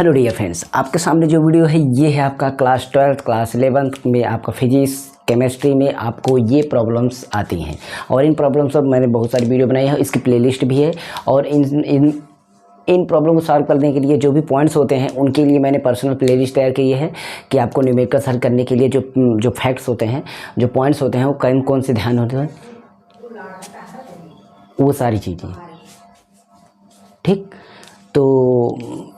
Hello dear friends, आपके सामने जो वीडियो है ये है आपका क्लास 12th क्लास 11th में आपका फिजिक्स केमिस्ट्री में आपको ये प्रॉब्लम्स आती हैं। और इन प्रॉब्लम्स पर मैंने बहुत सारी वीडियो बनाई है, इसकी प्लेलिस्ट भी है। और इन प्रॉब्लम को सॉल्व करने के लिए जो भी पॉइंट्स होते हैं उनके लिए मैंने पर्सनल प्लेलिस्ट तैयार की है कि आपको न्यूमेरिकल सॉल्व करने के लिए जो फैक्ट्स होते हैं, जो पॉइंट्स होते हैं, वो कौन से ध्यान होते हैं, वो सारी चीज़ें। ठीक, तो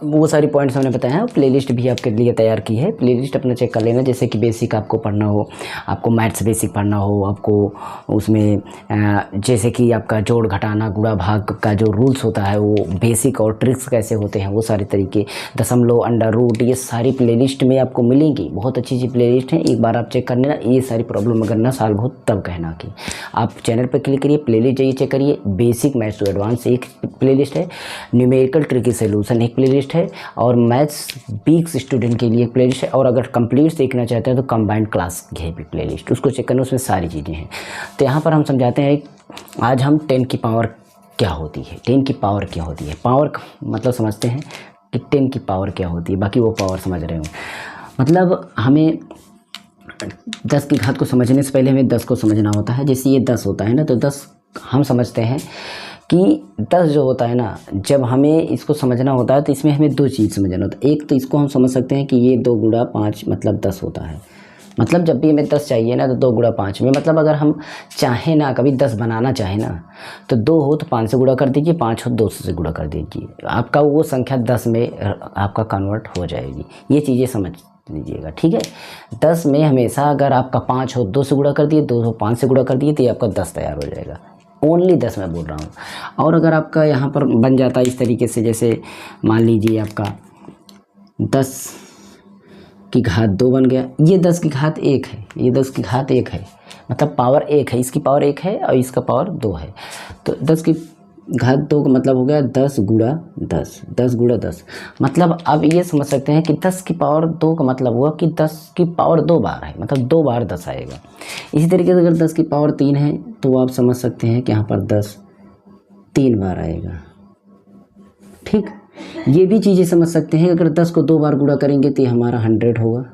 वो सारी पॉइंट्स हमने बताया है। प्लेलिस्ट भी आपके लिए तैयार की है, प्लेलिस्ट अपना चेक कर लेना। जैसे कि बेसिक आपको पढ़ना हो, आपको मैथ्स बेसिक पढ़ना हो, आपको उसमें जैसे कि आपका जोड़ घटाना गुणा भाग का जो रूल्स होता है वो बेसिक, और ट्रिक्स कैसे होते हैं वो सारे तरीके, दशमलव, अंडर रूट, ये सारी प्लेलिस्ट में आपको मिलेंगी। बहुत अच्छी अच्छी प्लेलिस्ट है, एक बार आप चेक कर लेना। ये सारी प्रॉब्लम अगर ना सॉल्व हो तब कहना कि आप चैनल पर क्लिक करिए, प्लेलिस्ट जाइए, चेक करिए। बेसिक मैथ्स टू एडवांस एक प्लेलिस्ट है, न्यूमेरिकल ट्रिकी सॉल्यूशन एक प्लेलिस्ट है, और मैथ्स वीक स्टूडेंट के लिए एक प्लेलिस्ट है। और अगर कंप्लीट देखना चाहते हैं तो कंबाइंड क्लास की है भी प्लेलिस्ट, उसको चेक करना, उसमें सारी चीज़ें हैं। तो यहाँ पर हम समझाते हैं, आज हम 10 की पावर क्या होती है। 10 की पावर क्या होती है, पावर मतलब समझते हैं कि 10 की पावर क्या होती है, बाकी वो पावर समझ रहे हो। मतलब हमें 10 की घात को समझने से पहले हमें 10 को समझना होता है। जैसे ये 10 होता है ना, तो 10 हम समझते हैं कि 10 जो होता है ना, जब हमें इसको समझना होता है तो इसमें हमें दो चीज़ समझना होता है। एक तो इसको हम समझ सकते हैं कि ये 2 गुणा 5 मतलब 10 होता है। मतलब जब भी हमें 10 चाहिए ना तो 2 गुणा 5 में, मतलब अगर हम चाहें ना, कभी 10 बनाना चाहें ना, तो 2 हो तो 5 से गुणा कर दीजिए, 5 हो 2 से गुणा कर दीजिए, आपका वो संख्या 10 में आपका कन्वर्ट हो जाएगी। ये चीज़ें समझ लीजिएगा, ठीक है। 10 में हमेशा अगर आपका 5 हो 2 से गुणा कर दिए, 2 हो 5 से गुणा कर दिए, तो ये आपका 10 तैयार हो जाएगा। ओनली 10 मैं बोल रहा हूँ। और अगर आपका यहाँ पर बन जाता है इस तरीके से, जैसे मान लीजिए आपका 10 की घात 2 बन गया, ये 10 की घात 1 है, ये 10 की घात 1 है, मतलब पावर 1 है, इसकी पावर 1 है और इसका पावर 2 है। तो 10 की घात 2 का मतलब हो गया 10 गुणा 10, 10 गुणा 10। मतलब अब ये समझ सकते हैं कि 10 की पावर 2 का मतलब हुआ कि 10 की पावर 2 बार है, मतलब 2 बार 10 आएगा। इसी तरीके से अगर 10 की पावर 3 है तो आप समझ सकते हैं कि यहाँ पर 10 3 बार आएगा। ठीक, ये भी चीज़ें समझ सकते हैं, अगर 10 को 2 बार गुणा करेंगे तो हमारा 100 होगा।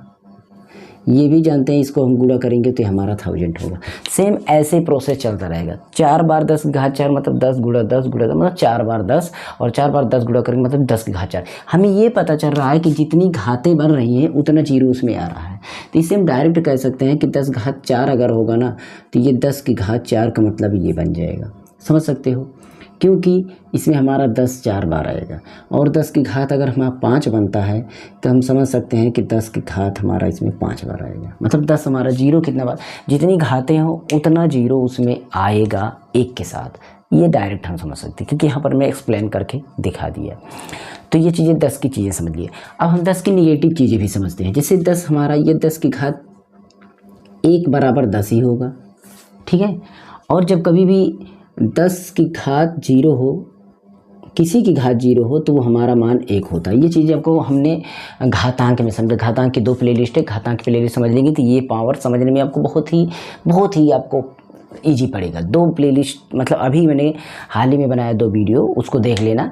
ये भी जानते हैं इसको हम गुणा करेंगे तो हमारा 1000 होगा। सेम ऐसे प्रोसेस चलता रहेगा। 4 बार 10 की घात 4 मतलब 10 गुणा 10 गुणा 10 मतलब 4 बार 10, और 4 बार 10 गुणा करेंगे मतलब 10 की घात 4। हमें ये पता चल रहा है कि जितनी घातें बन रही हैं उतना जीरो उसमें आ रहा है। तो इसे हम डायरेक्ट कह सकते हैं कि 10 घात 4 अगर होगा ना, तो ये 10 की घात 4 का मतलब ये बन जाएगा। समझ सकते हो, क्योंकि इसमें हमारा 10 4 बार आएगा। और 10 की घात अगर हमारा 5 बनता है तो हम समझ सकते हैं कि 10 की घात हमारा इसमें 5 बार आएगा। मतलब 10 हमारा जीरो कितना बार, जितनी घातें हो उतना जीरो उसमें आएगा एक के साथ। ये डायरेक्ट हम समझ सकते हैं, क्योंकि यहाँ पर मैं एक्सप्लेन करके दिखा दिया। तो ये चीज़ें 10 की चीज़ें समझ लिए। अब हम 10 की निगेटिव चीज़ें भी समझते हैं। जैसे 10 हमारा, ये 10 की घात 1 बराबर 10 ही होगा, ठीक है। और जब कभी भी 10 की घात 0 हो, किसी की घात 0 हो, तो वो हमारा मान 1 होता है। ये चीज़ें आपको हमने घातांक में समझा। घातांक की 2 प्लेलिस्ट है, घातांक की प्लेलिस्ट समझ लेंगे तो ये पावर समझने में आपको बहुत ही आपको ईजी पड़ेगा। 2 प्लेलिस्ट, मतलब अभी मैंने हाल ही में बनाया 2 वीडियो, उसको देख लेना।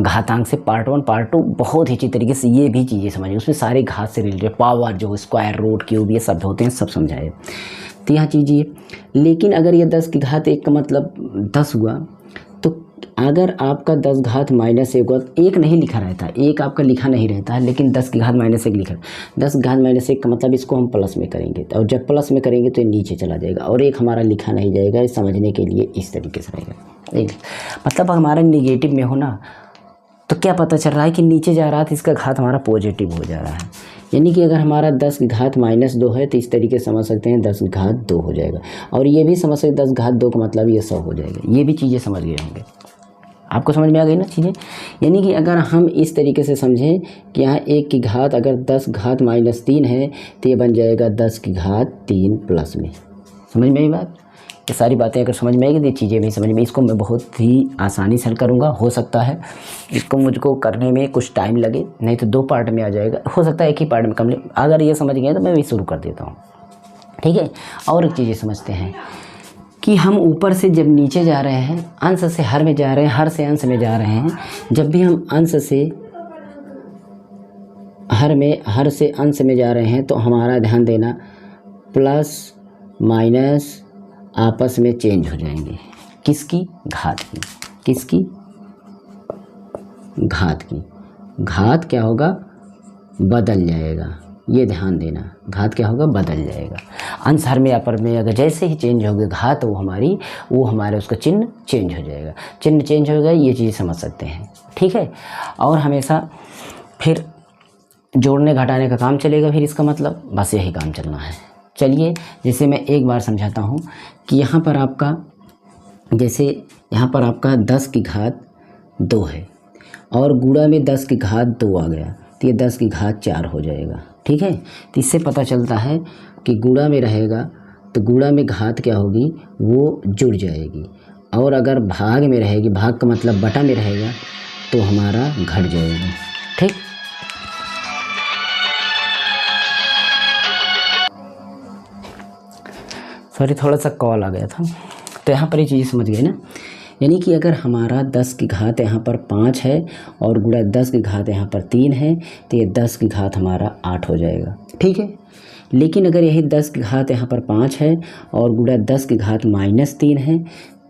घातांक से पार्ट 1 पार्ट 2 बहुत ही अच्छी तरीके से ये भी चीज़ें समझिए। उसमें सारे घात से रिलेटेड, पावर जो स्क्वायर रूट क्यूब ये सब होते हैं सब समझाए। तो यहाँ चीज़, लेकिन अगर ये 10 की घात 1 का मतलब 10 हुआ, तो अगर आपका 10 घात -1 हुआ, 1 नहीं लिखा रहता, 1 आपका लिखा नहीं रहता है, लेकिन 10 की घात -1 लिखा। 10 घात -1 का मतलब इसको हम प्लस में करेंगे, और जब प्लस में करेंगे तो ये नीचे चला जाएगा, और 1 हमारा लिखा नहीं जाएगा। इस समझने के लिए इस तरीके से रहेगा। मतलब हमारा निगेटिव में हो ना, तो क्या पता चल रहा है कि नीचे जा रहा था, इसका घात हमारा पॉजिटिव हो जा रहा है। यानी कि अगर हमारा 10 की घात -2 है तो इस तरीके से समझ सकते हैं 10 की घात 2 हो जाएगा। और ये भी समझ सकते 10 घात 2 का मतलब ये 100 हो जाएगा। ये भी चीज़ें समझ गए होंगे, आपको समझ में आ गई ना चीज़ें। यानी कि अगर हम इस तरीके से समझें कि यहाँ 1 की घात अगर 10 घात -3 है तो ये बन जाएगा 10 की घात 3 प्लस में। समझ में आई बात? ये सारी बातें अगर समझ में आएगी तो ये चीज़ें भी समझ में, इसको मैं बहुत ही आसानी से हल करूँगा। हो सकता है इसको मुझको करने में कुछ टाइम लगे, नहीं तो 2 पार्ट में आ जाएगा, हो सकता है 1 ही पार्ट में कम। अगर ये समझ गए तो मैं भी शुरू कर देता हूँ, ठीक है। और एक चीज़ें समझते हैं कि हम ऊपर से जब नीचे जा रहे हैं, अंश से हर में जा रहे हैं, हर से अंश में जा रहे हैं। जब भी हम अंश से हर से अंश में जा रहे हैं तो हमारा ध्यान देना प्लस माइनस आपस में चेंज हो जाएंगे। किसकी? घात की। किसकी? घात की। घात क्या होगा? बदल जाएगा। ये ध्यान देना, घात क्या होगा? बदल जाएगा। अंश हर में अपर में अगर जैसे ही चेंज होगी घात वो हमारे उसका चिन्ह चेंज हो जाएगा। चिन्ह चेंज हो गया, ये चीज़ समझ सकते हैं, ठीक है। और हमेशा फिर जोड़ने घटाने का काम चलेगा, फिर इसका मतलब बस यही काम चलना है। चलिए जैसे मैं एक बार समझाता हूँ कि यहाँ पर आपका जैसे यहाँ पर आपका 10 की घात 2 है और गुणा में 10 की घात 2 आ गया तो ये 10 की घात 4 हो जाएगा, ठीक है। तो इससे पता चलता है कि गुणा में रहेगा तो गुणा में घात क्या होगी? वो जुड़ जाएगी। और अगर भाग में रहेगी, भाग का मतलब बटा में रहेगा, तो हमारा घट जाएगा, ठीक। सॉरी, थोड़ा सा कॉल आ गया था। तो यहाँ पर ये चीज़ समझ गए ना, यानी कि अगर हमारा 10 की घात यहाँ पर 5 है और गुणा 10 की घात यहाँ पर 3 है तो ये 10 की घात हमारा 8 हो जाएगा, ठीक है। लेकिन अगर यही 10 की घात यहाँ पर 5 है और गुणा 10 की घात -3 है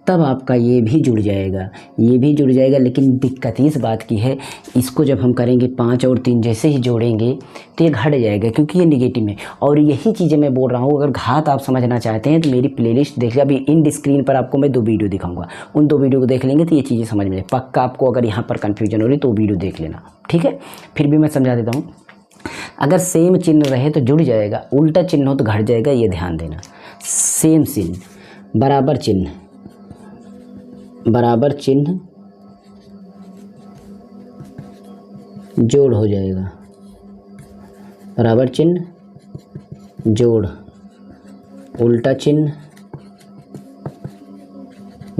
तब आपका ये भी जुड़ जाएगा, ये भी जुड़ जाएगा। लेकिन दिक्कत इस बात की है, इसको जब हम करेंगे 5 और 3 जैसे ही जोड़ेंगे तो ये घट जाएगा क्योंकि ये निगेटिव में। और यही चीज़ें मैं बोल रहा हूँ, अगर घात आप समझना चाहते हैं तो मेरी प्लेलिस्ट देख लिया। अभी इन स्क्रीन पर आपको मैं 2 वीडियो दिखाऊंगा, उन 2 वीडियो को देख लेंगे तो ये चीज़ें समझ में पक्का। आपको अगर यहाँ पर कन्फ्यूजन हो रही तो वीडियो देख लेना, ठीक है। फिर भी मैं समझा देता हूँ, अगर सेम चिन्ह रहे तो जुड़ जाएगा, उल्टा चिन्ह हो तो घट जाएगा, ये ध्यान देना। सेम चिन्ह, बराबर चिन्ह, बराबर चिन्ह जोड़ हो जाएगा, बराबर चिन्ह जोड़, उल्टा चिन्ह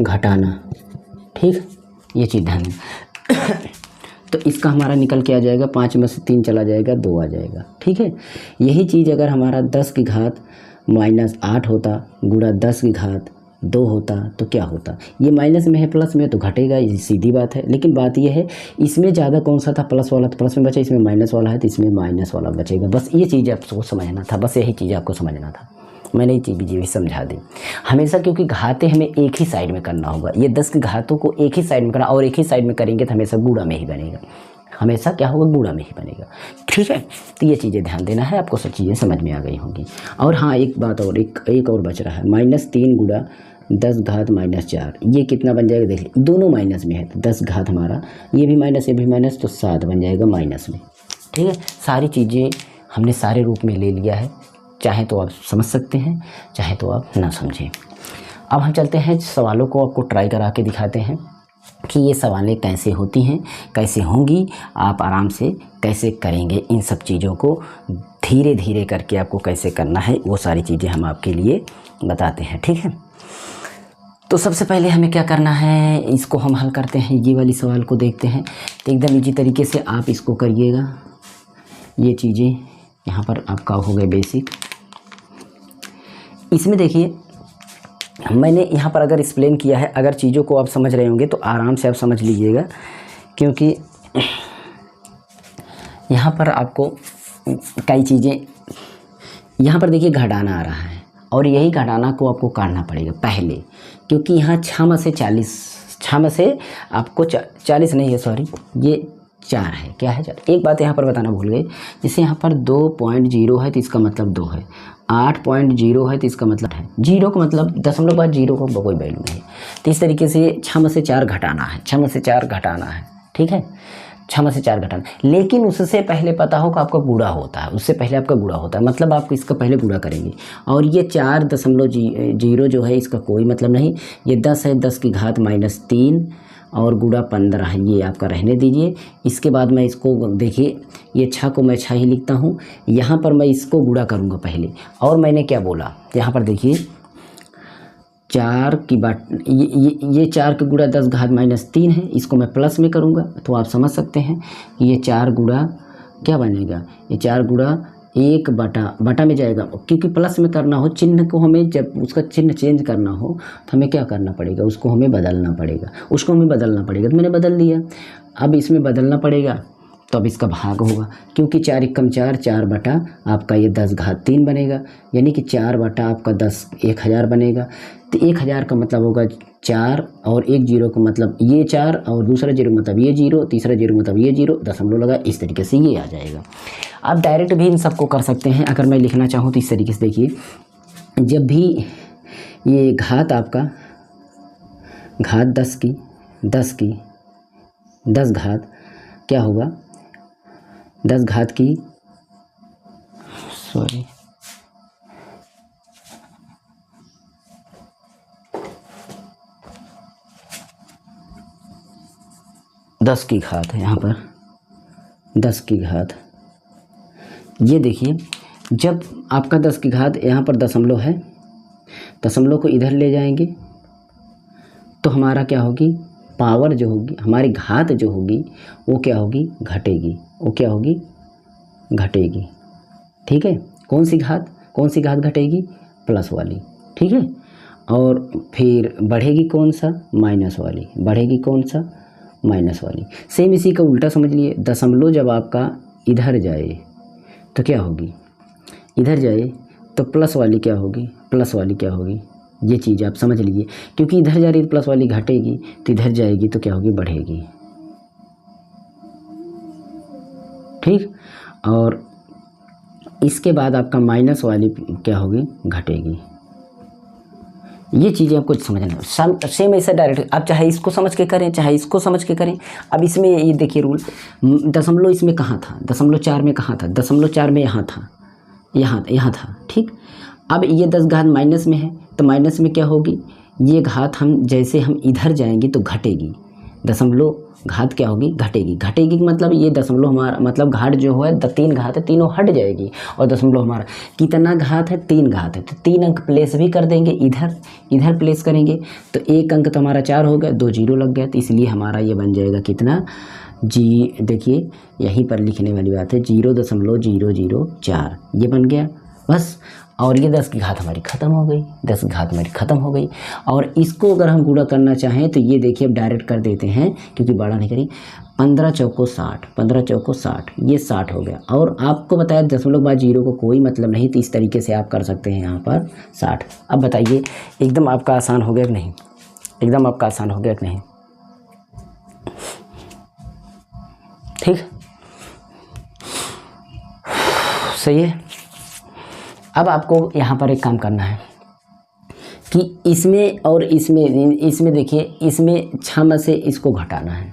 घटाना, ठीक। ये चीज़ ध्यान देना। तो इसका हमारा निकल के आ जाएगा, 5 में से 3 चला जाएगा, 2 आ जाएगा, ठीक है। यही चीज़ अगर हमारा 10 की घात -8 होता, गुणा 10 की घात 2 होता तो क्या होता? ये माइनस में है, प्लस में तो घटेगा, ये सीधी बात है। लेकिन बात ये है, इसमें ज़्यादा कौन सा था? प्लस वाला, तो प्लस में बचा, इसमें माइनस वाला है तो इसमें माइनस वाला बचेगा। बस ये चीज़ आपको समझना था, बस यही चीज़ आपको समझना था। मैंने ये चीज़ भी समझा दी हमेशा, क्योंकि घाते हमें एक ही साइड में करना होगा। ये 10 की घातों को एक ही साइड में करना, और एक ही साइड में करेंगे तो हमेशा गुणा में ही बनेगा, हमेशा क्या होगा? गुणा में ही बनेगा, ठीक है। तो ये चीज़ें ध्यान देना है, आपको सब चीज़ें समझ में आ गई होंगी। और हाँ, एक बात और, एक और बच रहा है, -3 गुणा 10 घात -4, ये कितना बन जाएगा? देख लीजिए, दोनों माइनस में है तो 10 घात हमारा, ये भी माइनस ये भी माइनस, तो 7 बन जाएगा माइनस में, ठीक है। सारी चीज़ें हमने सारे रूप में ले लिया है, चाहे तो आप समझ सकते हैं, चाहे तो आप ना समझें। अब हम चलते हैं सवालों को आपको ट्राई करा के दिखाते हैं कि ये सवालें कैसे होती हैं, कैसे होंगी, आप आराम से कैसे करेंगे। इन सब चीज़ों को धीरे धीरे करके आपको कैसे करना है, वो सारी चीज़ें हम आपके लिए बताते हैं, ठीक है। तो सबसे पहले हमें क्या करना है, इसको हम हल करते हैं। ये वाली सवाल को देखते हैं, तो एकदम इजी तरीके से आप इसको करिएगा। ये चीज़ें यहाँ पर आपका हो गए बेसिक। इसमें देखिए, मैंने यहाँ पर अगर एक्सप्लेन किया है, अगर चीज़ों को आप समझ रहे होंगे तो आराम से आप समझ लीजिएगा, क्योंकि यहाँ पर आपको कई चीज़ें, यहाँ पर देखिए घटाना आ रहा है और यही घटाना को आपको काटना पड़ेगा पहले, क्योंकि यहाँ 6 में से 40, 6 में से आपको 40 नहीं है, सॉरी, ये 4 है। क्या है? 4। एक बात यहाँ पर बताना भूल गए, जैसे यहाँ पर 2.0 है तो इसका मतलब 2 है, 8.0 है तो इसका मतलब है 0 का मतलब 0.0 का कोई वैल्यू नहीं। तो इस तरीके से 6 में से 4 घटाना है, 6 में से 4 घटाना है, ठीक है, 6 में से 4 घटाना। लेकिन उससे पहले पता हो कि आपका गुणा होता है, उससे पहले आपका गुणा होता है, मतलब आप इसका पहले गुणा करेंगे। और ये 4.0 जो है इसका कोई मतलब नहीं, ये 10 है, 10 की घात -3 और गुणा 15 है, ये आपका रहने दीजिए। इसके बाद मैं इसको देखिए, ये 6 को मैं 6 ही लिखता हूँ, यहाँ पर मैं इसको गुणा करूँगा पहले। और मैंने क्या बोला, यहाँ पर देखिए 4 की बाट, ये 4 के गुणा 10 घात -3 है, इसको मैं प्लस में करूँगा तो आप समझ सकते हैं कि ये 4 गुणा क्या बनेगा, ये 4 गुणा 1 बटा में जाएगा, क्योंकि प्लस में करना हो चिन्ह को, हमें जब उसका चिन्ह चेंज करना हो तो हमें क्या करना पड़ेगा, उसको हमें बदलना पड़ेगा, तो मैंने बदल दिया। अब इसमें बदलना पड़ेगा तो अब इसका भाग होगा, क्योंकि 4 एकम 4, 4 बटा आपका ये 10 घात 3 बनेगा, यानी कि 4 बटा आपका 10 1000 बनेगा। तो 1000 का मतलब होगा 4 और एक जीरो का मतलब ये 4 और दूसरा जीरो मतलब ये जीरो, तीसरा जीरो मतलब ये जीरो, दशमलव लगा, इस तरीके से ये आ जाएगा। आप डायरेक्ट भी इन सबको कर सकते हैं। अगर मैं लिखना चाहूँ तो इस तरीके से देखिए, जब भी ये घात आपका घात 10 की 10 घात क्या होगा, 10 घात की 10 की घात है यहाँ पर, 10 की घात। ये देखिए, जब आपका 10 की घात यहाँ पर दशमलव है, दशमलव को इधर ले जाएंगे तो हमारा क्या होगी, पावर जो होगी, हमारी घात जो होगी वो क्या होगी, घटेगी। वो क्या होगी, घटेगी। ठीक है, कौन सी घात घटेगी, प्लस वाली। ठीक है, और फिर बढ़ेगी कौन सा, माइनस वाली। बढ़ेगी कौन सा, माइनस वाली। सेम इसी का उल्टा समझ लिए, दशमलव जब आपका इधर जाए तो क्या होगी, इधर जाए तो प्लस वाली क्या होगी, प्लस वाली क्या होगी। ये चीज़ आप समझ लीजिए, क्योंकि इधर जा रही है तो प्लस वाली घटेगी, तो इधर जाएगी तो क्या होगी, बढ़ेगी। ठीक, और इसके बाद आपका माइनस वाली क्या होगी, घटेगी। ये चीज़ें आपको समझना। सेम ऐसा डायरेक्ट आप चाहे इसको समझ के करें, चाहे इसको समझ के करें। अब इसमें ये देखिए रूल, दशमलव इसमें कहाँ था, दशमलव 4 में कहाँ था, दशमलव 4 में यहाँ था, यहाँ था। ठीक, अब ये 10 घात माइनस में है, तो माइनस में क्या होगी, ये घात हम जैसे हम इधर जाएंगे तो घटेगी। दशमलव घात क्या होगी, घटेगी। घटेगी मतलब ये दशमलव हमारा मतलब घात जो है 3 घात है, तीनों हट जाएगी। और दशमलव हमारा कितना घात है, 3 घात है, तो 3 अंक प्लेस भी कर देंगे, इधर प्लेस करेंगे तो 1 अंक तो हमारा 4 हो गया, 2 जीरो लग गया, तो इसलिए हमारा ये बन जाएगा कितना, जी देखिए यहीं पर लिखने वाली बात है, 0.004 ये बन गया बस। और ये 10 की घात हमारी ख़त्म हो गई, 10 की घात हमारी ख़त्म हो गई। और इसको अगर हम गुणा करना चाहें तो ये देखिए अब डायरेक्ट कर देते हैं, क्योंकि बड़ा नहीं करी। 15 चौको 60, 15 चौको 60, ये 60 हो गया। और आपको बताया दशमलव बाद जीरो को कोई मतलब नहीं, तो इस तरीके से आप कर सकते हैं यहाँ पर 60। अब बताइए एकदम आपका आसान हो गया कि नहीं, एकदम आपका आसान हो गया कि नहीं। ठीक, सही है। अब आपको यहाँ पर एक काम करना है कि इसमें और इसमें देखिए, इसमें 6 में से इसको घटाना है,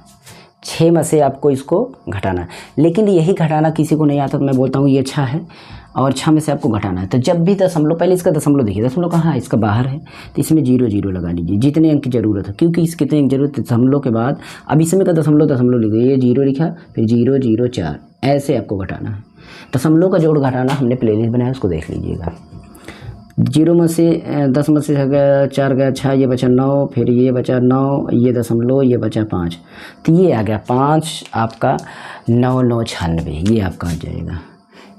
6 में से आपको इसको घटाना है। लेकिन यही घटाना किसी को नहीं आता, तो मैं बोलता हूँ ये 6 है और 6 में से आपको घटाना है। तो जब भी दशमलव, पहले इसका दशमलव देखिए, दशमलव कहाँ है, इसका बाहर है, तो इसमें 0 0 लगा लीजिए, जितने अंक की ज़रूरत है, क्योंकि इस कितने अंक जरूरत है दशमलव के बाद। अब इसमें का दशमलव लिख दिए, ये 0 लिखा, फिर 0 0 4, ऐसे आपको घटाना है। दशमलव का जोड़ घटाना हमने प्लेलिस्ट बनाया, उसको देख लीजिएगा। 0 में से 10 में से 4 गया 6, ये बचा 9, फिर ये बचा 9, ये दशमलव, ये बचा 5, तो ये आ गया 5 आपका 9 9 96, ये आपका आ जाएगा।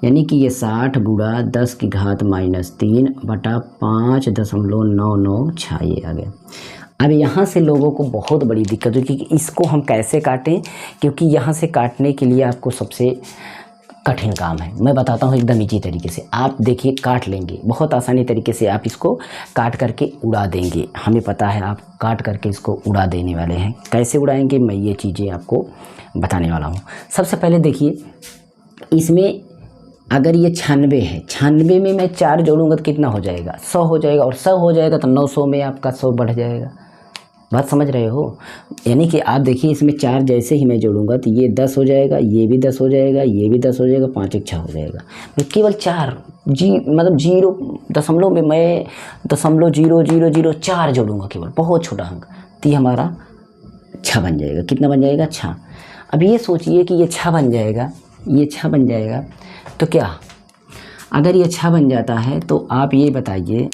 यानी कि ये 60 गुणा 10 की घात -3 बटा 5.996 ये आ गया। अब यहाँ से लोगों को बहुत बड़ी दिक्कत होगी कि इसको हम कैसे काटें, क्योंकि यहाँ से काटने के लिए आपको सबसे कठिन काम है। मैं बताता हूँ एकदम इजी तरीके से। आप देखिए काट लेंगे, बहुत आसानी तरीके से आप इसको काट करके उड़ा देंगे। हमें पता है आप काट करके इसको उड़ा देने वाले हैं। कैसे उड़ाएंगे मैं ये चीज़ें आपको बताने वाला हूँ। सबसे पहले देखिए, इसमें अगर ये 96 है, 96 में मैं 4 जोड़ूंगा तो कितना हो जाएगा, 100 हो जाएगा। और 100 हो जाएगा तो 900 में आपका 100 बढ़ जाएगा। बात समझ रहे हो। यानी कि आप देखिए इसमें 4 जैसे ही मैं जोड़ूंगा तो ये 10 हो जाएगा, ये भी 10 हो जाएगा, ये भी 10 हो जाएगा, 5 1 6 हो जाएगा। मैं केवल 4 मतलब 0 दशमलव में मैं 0.0004 जोड़ूंगा केवल, बहुत छोटा अंक, तो ये हमारा 6 बन जाएगा। कितना बन जाएगा, 6। अब ये सोचिए कि ये 6 बन जाएगा, ये 6 बन जाएगा तो क्या, अगर ये 6 बन जाता है तो आप ये बताइए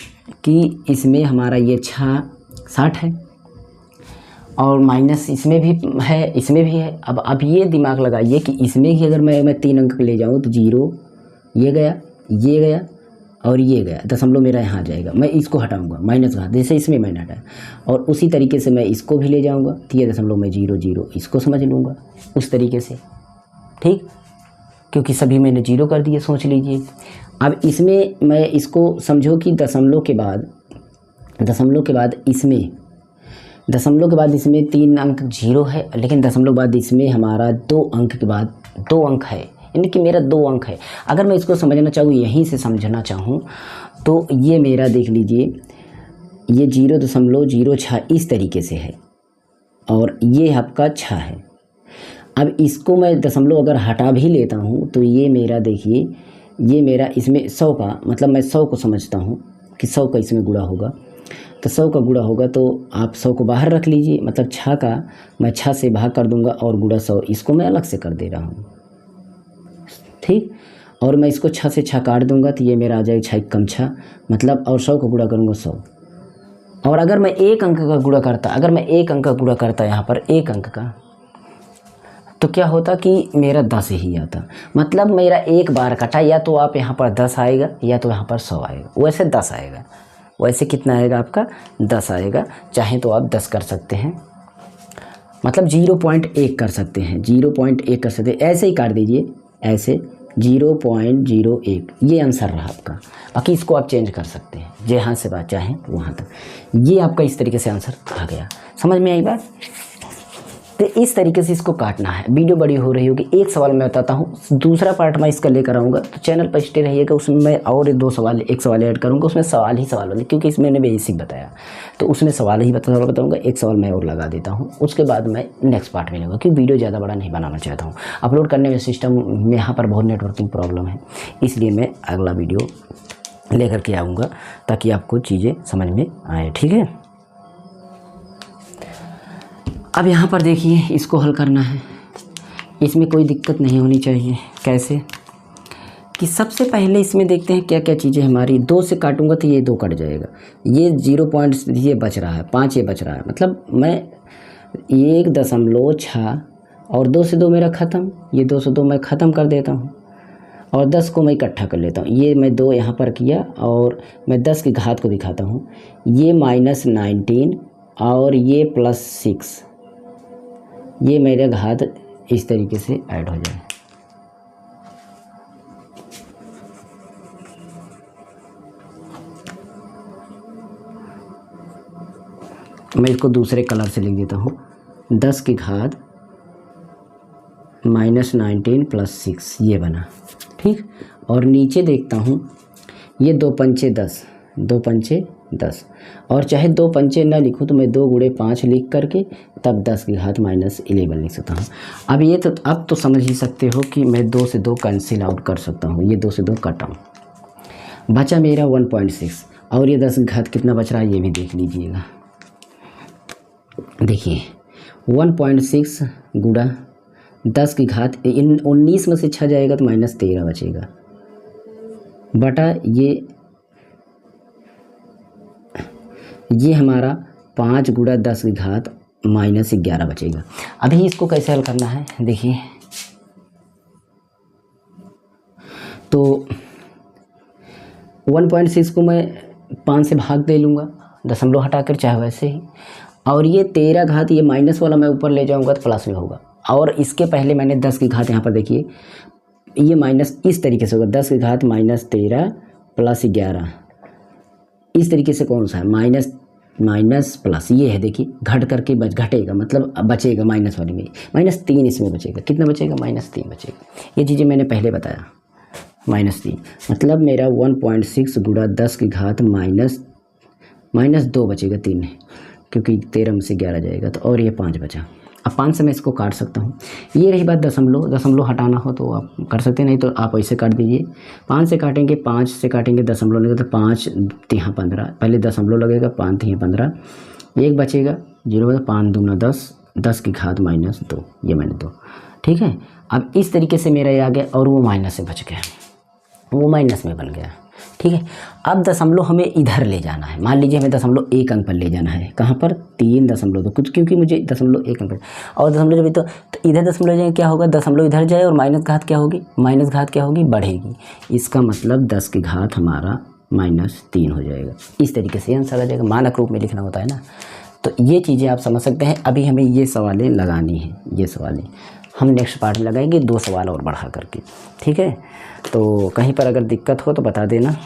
कि इसमें हमारा ये 6 60 है और माइनस इसमें भी है, इसमें भी है। अब ये दिमाग लगाइए कि इसमें ही अगर मैं 3 अंक ले जाऊँ तो 0 ये गया और ये गया, दशमलव मेरा यहाँ जाएगा। मैं इसको हटाऊंगा माइनस घात, जैसे इसमें मैंने हटाया, और उसी तरीके से मैं इसको भी ले जाऊंगा तो ये दशमलव में 0 0 इसको समझ लूँगा उस तरीके से। ठीक, क्योंकि सभी मैंने जीरो कर दिए, सोच लीजिए। अब इसमें मैं इसको समझो कि दशमलव के बाद इसमें 3 अंक जीरो है, लेकिन दशमलव के बाद इसमें हमारा 2 अंक के बाद 2 अंक है, यानी कि मेरा 2 अंक है। अगर मैं इसको समझना चाहूँ, यहीं से समझना चाहूँ, तो ये मेरा देख लीजिए, ये 0.06 इस तरीके से है और ये आपका 6 है। अब इसको मैं दशमलव अगर हटा भी लेता हूँ तो ये मेरा देखिए, ये मेरा इसमें 100 का मतलब मैं 100 को समझता हूँ कि 100 का इसमें गुणा होगा, तो 100 का गुणा होगा तो आप 100 को बाहर रख लीजिए, मतलब 6 का मैं 6 से भाग कर दूंगा और गुणा 100 इसको मैं अलग से कर दे रहा हूँ, ठीक। और मैं इसको 6 से 6 काट दूंगा तो ये मेरा आ जाएगा 6 कम 6, मतलब और 100 का गुणा करूँगा 100। और अगर मैं एक अंक का गुणा करता यहाँ पर एक अंक का, तो क्या होता कि मेरा 10 ही आता, मतलब मेरा एक बार कटा, या तो आप यहाँ पर 10 आएगा या तो यहाँ पर 100 आएगा, वैसे 10 आएगा, वैसे कितना आएगा आपका 10 आएगा। चाहे तो आप 10 कर सकते हैं, मतलब 0.1 कर सकते हैं, 0.1 कर सकते हैं, ऐसे ही काट दीजिए, ऐसे 0.01, ये आंसर रहा आपका। बाकी इसको आप चेंज कर सकते हैं, जहाँ से बात चाहें वहाँ तक। ये आपका इस तरीके से आंसर आ गया, समझ में आई बात। तो इस तरीके से इसको काटना है। वीडियो बड़ी हो रही होगी, एक सवाल मैं बताता हूँ, दूसरा पार्ट मैं इसका लेकर आऊँगा, तो चैनल पर स्टे रहिएगा। उसमें मैं और 2 सवाल, एक सवाल ऐड करूँगा, उसमें सवाल ही सवाल होंगे, क्योंकि इसमें मैंने बेसिक बताया, तो उसमें सवाल ही बताऊँगा। एक सवाल मैं और लगा देता हूँ, उसके बाद मैं नेक्स्ट पार्ट में लूँगा, क्योंकि वीडियो ज़्यादा बड़ा नहीं बनाना चाहता हूँ। अपलोड करने में सिस्टम में यहाँ पर बहुत नेटवर्किंग प्रॉब्लम है, इसलिए मैं अगला वीडियो लेकर के आऊँगा ताकि आपको चीज़ें समझ में आए, ठीक है। अब यहाँ पर देखिए, इसको हल करना है, इसमें कोई दिक्कत नहीं होनी चाहिए। कैसे कि सबसे पहले इसमें देखते हैं क्या क्या चीज़ें हमारी। 2 से काटूंगा तो ये 2 कट जाएगा, ये 0. ये बच रहा है 5, ये बच रहा है, मतलब मैं 1.6 और 2 से 2 मेरा ख़त्म, ये 2 से 2 मैं ख़त्म कर देता हूँ और 10 को मैं इकट्ठा कर लेता हूँ। ये मैं 2 यहाँ पर किया और मैं 10 की घात को दिखाता हूँ, ये -19 और ये +6, ये मेरे घात इस तरीके से ऐड हो जाए। मैं इसको दूसरे कलर से लिख देता हूँ, 10 की घात -19 + 6, ये बना, ठीक। और नीचे देखता हूँ, ये 2 पंचे 10, 2 पंचे 10, और चाहे 2 पंचे ना लिखूँ तो मैं 2 गुणे 5 लिख करके तब 10 की घात -11 लिख सकता हूँ। अब ये तो अब तो समझ ही सकते हो कि मैं 2 से 2 कैंसिल आउट कर सकता हूँ, ये 2 से 2 कटा, बचा मेरा 1.6, और ये 10 की घात कितना बच रहा है ये भी देख लीजिएगा। देखिए 1.6 गुणा 10 की घात 19 में से 6 जाएगा तो -13 बचेगा, बटा ये हमारा 5 गुणा 10 की घात -11 बचेगा। अभी इसको कैसे हल करना है देखिए, तो 1.6 को मैं 5 से भाग दे लूँगा, दशमलव हटाकर, चाहे वैसे ही, और ये 13 घात, ये माइनस वाला मैं ऊपर ले जाऊँगा तो प्लस में होगा। और इसके पहले मैंने 10 की घात यहाँ पर देखिए, ये माइनस इस तरीके से होगा, 10 की घात -13 + 11, इस तरीके से कौन सा है माइनस प्लस, ये है देखिए, घट करके घटेगा, मतलब बचेगा माइनस वाले में, -3 इसमें बचेगा, कितना बचेगा -3 बचेगा। ये चीज़ें मैंने पहले बताया, -3 मतलब मेरा 1.6 गुणा 10 की घात -2 बचेगा, 3 है क्योंकि 13 में से 11 जाएगा, तो और ये 5 बचा। अब 5 से मैं इसको काट सकता हूँ। ये रही बात दशमलव हटाना हो तो आप कर सकते हैं, नहीं तो आप ऐसे काट दीजिए। 5 से काटेंगे, 5 से काटेंगे, दशमलव लगेगा तो 5 यहाँ 15, पहले दशमलव लगेगा, 5 यहाँ 15, एक बचेगा 0, 5 दूना 10, 10 की घात -2, ये मैंने 2, ठीक है। अब इस तरीके से मेरा ये आ गया और वो माइनस से बच गया, वो माइनस में बन गया, ठीक है। अब दशमलव हमें इधर ले जाना है, मान लीजिए हमें दशमलव 1 अंक पर ले जाना है, कहाँ पर 3.2 कुछ, क्योंकि मुझे दशमलव 1 अंक पर, और दशमलव जब तो इधर दशमलव जाए क्या होगा, दशमलव इधर जाए और माइनस घात क्या होगी, बढ़ेगी। इसका मतलब 10 की घात हमारा -3 हो जाएगा। इस तरीके से आंसर आ जाएगा, मानक रूप में लिखना होता है ना। तो ये चीज़ें आप समझ सकते हैं। अभी हमें ये सवालें लगानी है, ये सवालें हम नेक्स्ट पार्ट में लगाएंगे 2 सवाल और बढ़ा करके, ठीक है। तो कहीं पर अगर दिक्कत हो तो बता देना।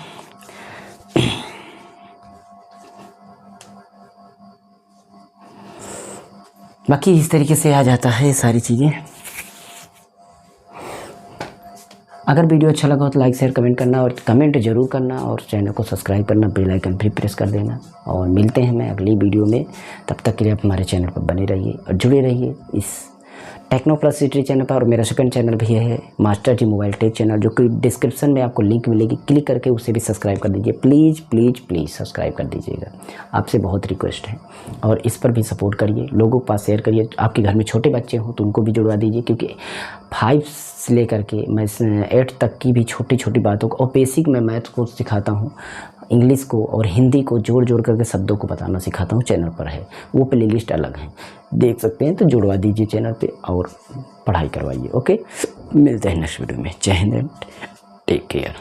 बाकी इस तरीके से आ जाता है सारी चीज़ें। अगर वीडियो अच्छा लगा हो तो लाइक शेयर कमेंट करना, और कमेंट जरूर करना, और चैनल को सब्सक्राइब करना, बेल आइकन भी प्रेस कर देना। और मिलते हैं मैं अगली वीडियो में, तब तक के लिए आप हमारे चैनल पर बने रहिए और जुड़े रहिए इस टेक्नो प्लस सिटी चैनल पर। और मेरा सेकंड चैनल भी है मास्टर जी मोबाइल टेक चैनल, जो कि डिस्क्रिप्शन में आपको लिंक मिलेगी, क्लिक करके उसे भी सब्सक्राइब कर दीजिए। प्लीज़ प्लीज़ प्लीज़ सब्सक्राइब कर दीजिएगा, आपसे बहुत रिक्वेस्ट है। और इस पर भी सपोर्ट करिए, लोगों के पास शेयर करिए। आपके घर में छोटे बच्चे हों तो उनको भी जुड़वा दीजिए, क्योंकि 5 से लेकर के मैं 8 तक की भी छोटी छोटी बातों को, और बेसिक मैं मैथ को सिखाता हूँ, इंग्लिश को और हिंदी को जोड़ जोड़ करके शब्दों को बताना सिखाता हूँ। चैनल पर है, वो प्लेलिस्ट अलग है, देख सकते हैं, तो जुड़वा दीजिए चैनल पे और पढ़ाई करवाइए। ओके, मिलते हैं नेक्स्ट वीडियो में। जय हिंद, टेक केयर।